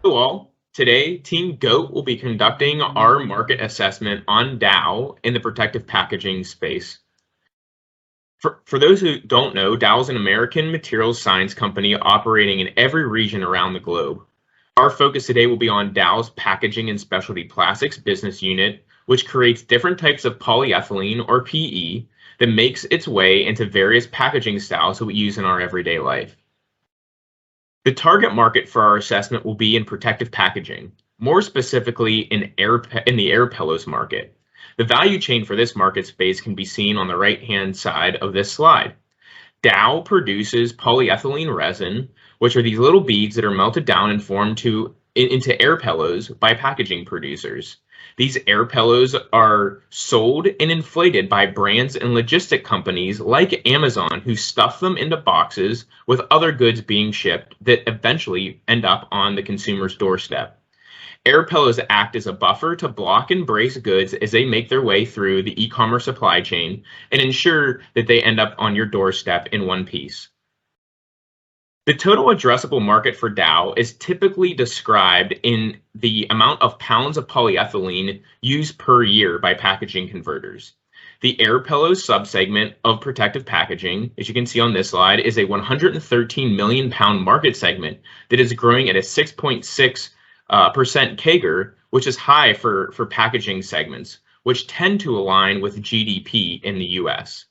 Hello all. Today, Team GOAT will be conducting our market assessment on Dow in the protective packaging space. For those who don't know, Dow is an American materials science company operating in every region around the globe. Our focus today will be on Dow's Packaging and Specialty Plastics business unit, which creates different types of polyethylene or PE that makes its way into various packaging styles that we use in our everyday life. The target market for our assessment will be in protective packaging, more specifically in the air pillows market. The value chain for this market space can be seen on the right-hand side of this slide. Dow produces polyethylene resin, which are these little beads that are melted down and formed into air pillows by packaging producers. These air pillows are sold and inflated by brands and logistic companies like Amazon, who stuff them into boxes with other goods being shipped that eventually end up on the consumer's doorstep. Air pillows act as a buffer to block and brace goods as they make their way through the e-commerce supply chain and ensure that they end up on your doorstep in one piece. The total addressable market for Dow is typically described in the amount of pounds of polyethylene used per year by packaging converters. The air pillows subsegment of protective packaging, as you can see on this slide, is a 113 million pound market segment that is growing at a 6.6% CAGR, which is high for packaging segments, which tend to align with GDP in the US.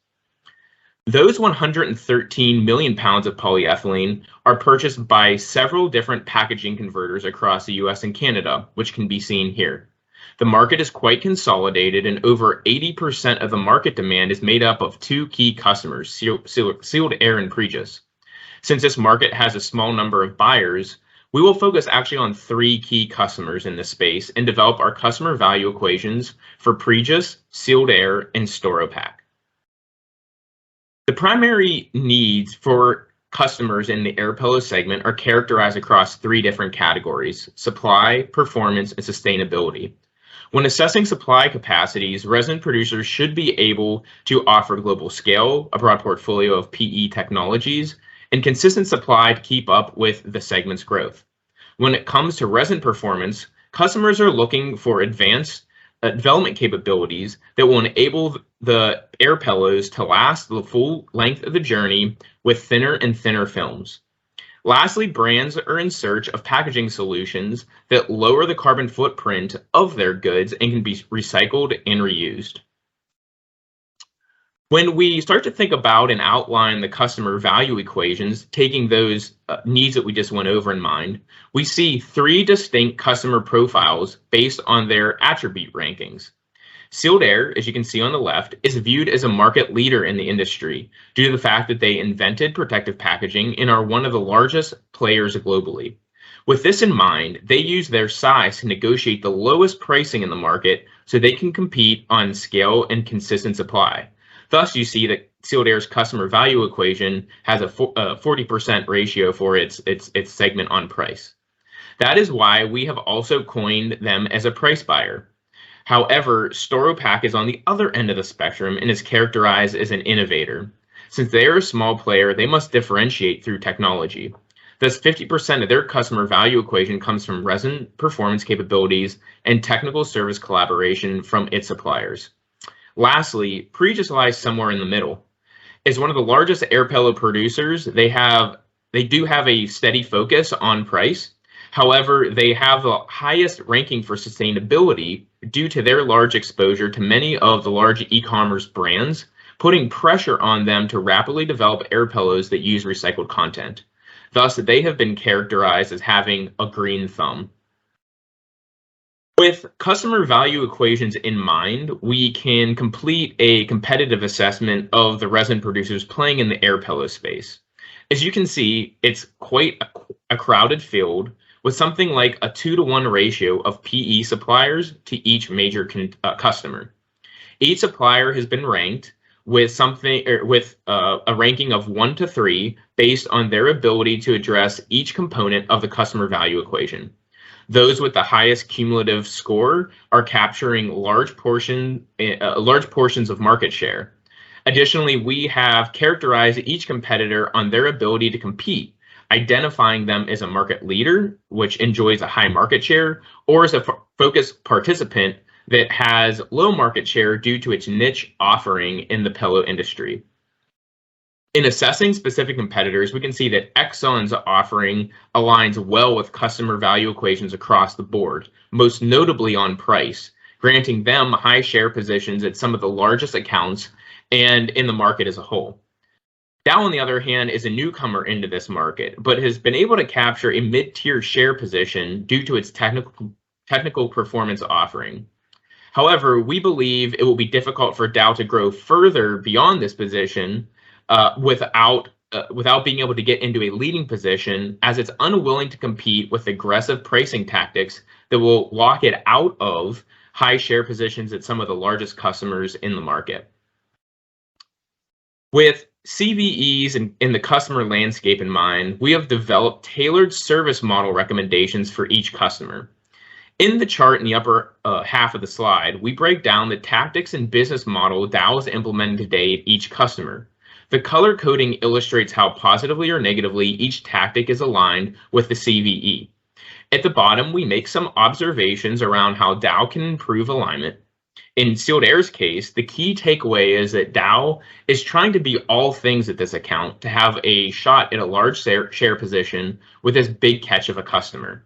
Those 113 million pounds of polyethylene are purchased by several different packaging converters across the US and Canada, which can be seen here. The market is quite consolidated, and over 80% of the market demand is made up of two key customers, Sealed Air and Pregis. Since this market has a small number of buyers, we will focus actually on three key customers in this space and develop our customer value equations for Pregis, Sealed Air, and Storopak. The primary needs for customers in the air pillow segment are characterized across three different categories: supply, performance, and sustainability. When assessing supply capacities, resin producers should be able to offer global scale, a broad portfolio of PE technologies, and consistent supply to keep up with the segment's growth. When it comes to resin performance, customers are looking for advanced development capabilities that will enable the air pillows to last the full length of the journey with thinner and thinner films. Lastly, brands are in search of packaging solutions that lower the carbon footprint of their goods and can be recycled and reused. When we start to think about and outline the customer value equations, taking those needs that we just went over in mind, we see three distinct customer profiles based on their attribute rankings. Sealed Air, as you can see on the left, is viewed as a market leader in the industry due to the fact that they invented protective packaging and are one of the largest players globally. With this in mind, they use their size to negotiate the lowest pricing in the market so they can compete on scale and consistent supply. Thus, you see that Sealed Air's customer value equation has a 40% ratio for its segment on price. That is why we have also coined them as a price buyer. However, Storopak is on the other end of the spectrum and is characterized as an innovator. Since they are a small player, they must differentiate through technology. Thus, 50% of their customer value equation comes from resin performance capabilities and technical service collaboration from its suppliers. Lastly, Pregis lies somewhere in the middle. As one of the largest air pillow producers, they do have a steady focus on price. However, they have the highest ranking for sustainability due to their large exposure to many of the large e-commerce brands, putting pressure on them to rapidly develop air pillows that use recycled content. Thus, they have been characterized as having a green thumb. With customer value equations in mind, we can complete a competitive assessment of the resin producers playing in the air pillow space. As you can see, it's quite a crowded field with something like a 2-to-1 ratio of PE suppliers to each major customer. Each supplier has been ranked with a ranking of 1 to 3 based on their ability to address each component of the customer value equation. Those with the highest cumulative score are capturing large portions of market share. Additionally, we have characterized each competitor on their ability to compete, identifying them as a market leader, which enjoys a high market share, or as a focused participant that has low market share due to its niche offering in the pillow industry. In assessing specific competitors, we can see that Exxon's offering aligns well with customer value equations across the board, most notably on price, granting them high share positions at some of the largest accounts and in the market as a whole. Dow, on the other hand, is a newcomer into this market, but has been able to capture a mid-tier share position due to its technical performance offering. However, we believe it will be difficult for Dow to grow further beyond this position without being able to get into a leading position, as it's unwilling to compete with aggressive pricing tactics that will lock it out of high share positions at some of the largest customers in the market. With CVEs in the customer landscape in mind, we have developed tailored service model recommendations for each customer. In the chart in the upper half of the slide, we break down the tactics and business model Dow is implementing today at each customer. The color coding illustrates how positively or negatively each tactic is aligned with the CVE. At the bottom, we make some observations around how Dow can improve alignment. In Sealed Air's case, the key takeaway is that Dow is trying to be all things at this account to have a shot at a large share position with this big catch of a customer.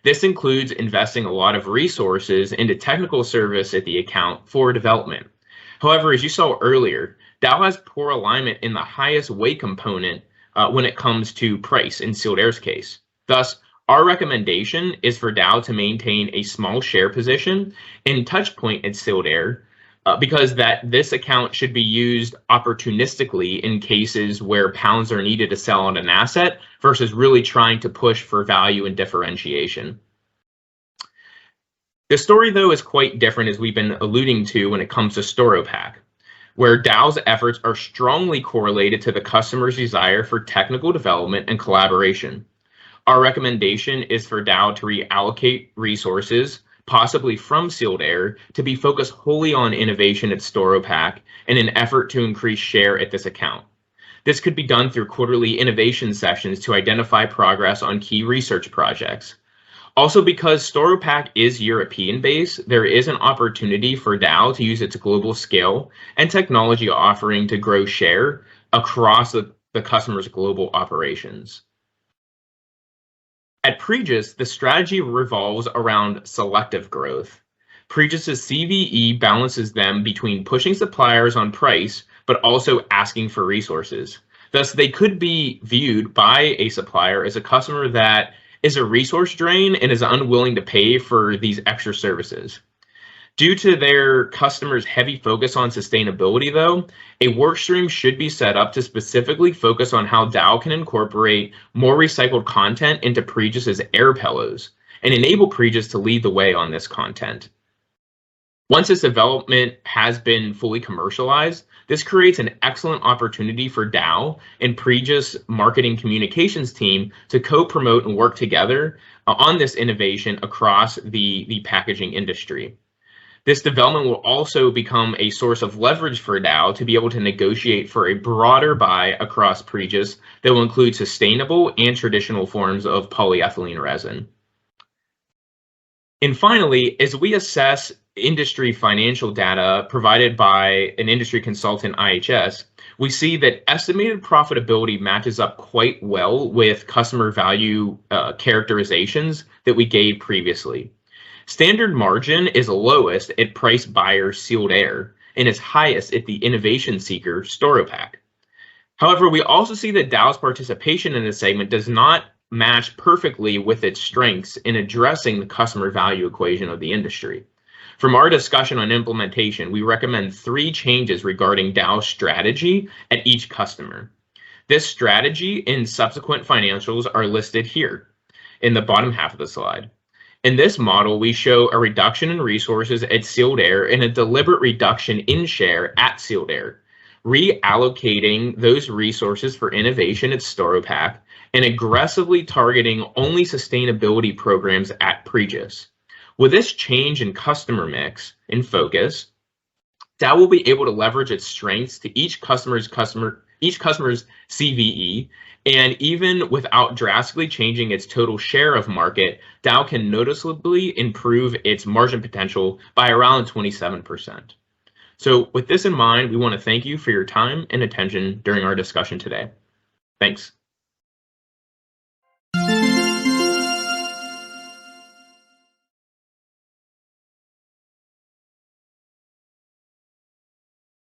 This includes investing a lot of resources into technical service at the account for development. However, as you saw earlier, Dow has poor alignment in the highest weight component when it comes to price in Sealed Air's case. Thus, our recommendation is for Dow to maintain a small share position in Touchpoint at Sealed Air because this account should be used opportunistically in cases where pounds are needed to sell on an asset versus really trying to push for value and differentiation. The story, though, is quite different, as we've been alluding to when it comes to Storopak, where Dow's efforts are strongly correlated to the customer's desire for technical development and collaboration. Our recommendation is for Dow to reallocate resources, possibly from Sealed Air, to be focused wholly on innovation at Storopak in an effort to increase share at this account. This could be done through quarterly innovation sessions to identify progress on key research projects. Also, because Storopak is European-based, there is an opportunity for Dow to use its global scale and technology offering to grow share across the customer's global operations. At Pregis, the strategy revolves around selective growth. Pregis's CVE balances them between pushing suppliers on price, but also asking for resources. Thus, they could be viewed by a supplier as a customer that is a resource drain and is unwilling to pay for these extra services. Due to their customers' heavy focus on sustainability, though, a workstream should be set up to specifically focus on how Dow can incorporate more recycled content into Pregis's air pillows and enable Pregis to lead the way on this content. Once this development has been fully commercialized, this creates an excellent opportunity for Dow and Pregis marketing communications team to co-promote and work together on this innovation across the packaging industry. This development will also become a source of leverage for Dow to be able to negotiate for a broader buy across Pregis that will include sustainable and traditional forms of polyethylene resin. And finally, as we assess industry financial data provided by an industry consultant, IHS, we see that estimated profitability matches up quite well with customer value characterizations that we gave previously. Standard margin is lowest at price buyer Sealed Air and is highest at the innovation seeker Storopak. However, we also see that Dow's participation in this segment does not match perfectly with its strengths in addressing the customer value equation of the industry. From our discussion on implementation, we recommend 3 changes regarding Dow's strategy at each customer. This strategy and subsequent financials are listed here in the bottom half of the slide. In this model, we show a reduction in resources at Sealed Air and a deliberate reduction in share at Sealed Air, reallocating those resources for innovation at Storopak and aggressively targeting only sustainability programs at Pregis. With this change in customer mix and focus, Dow will be able to leverage its strengths to each customer's customer each customer's CVE, and even without drastically changing its total share of market, Dow can noticeably improve its margin potential by around 27%. So with this in mind, we want to thank you for your time and attention during our discussion today. Thanks.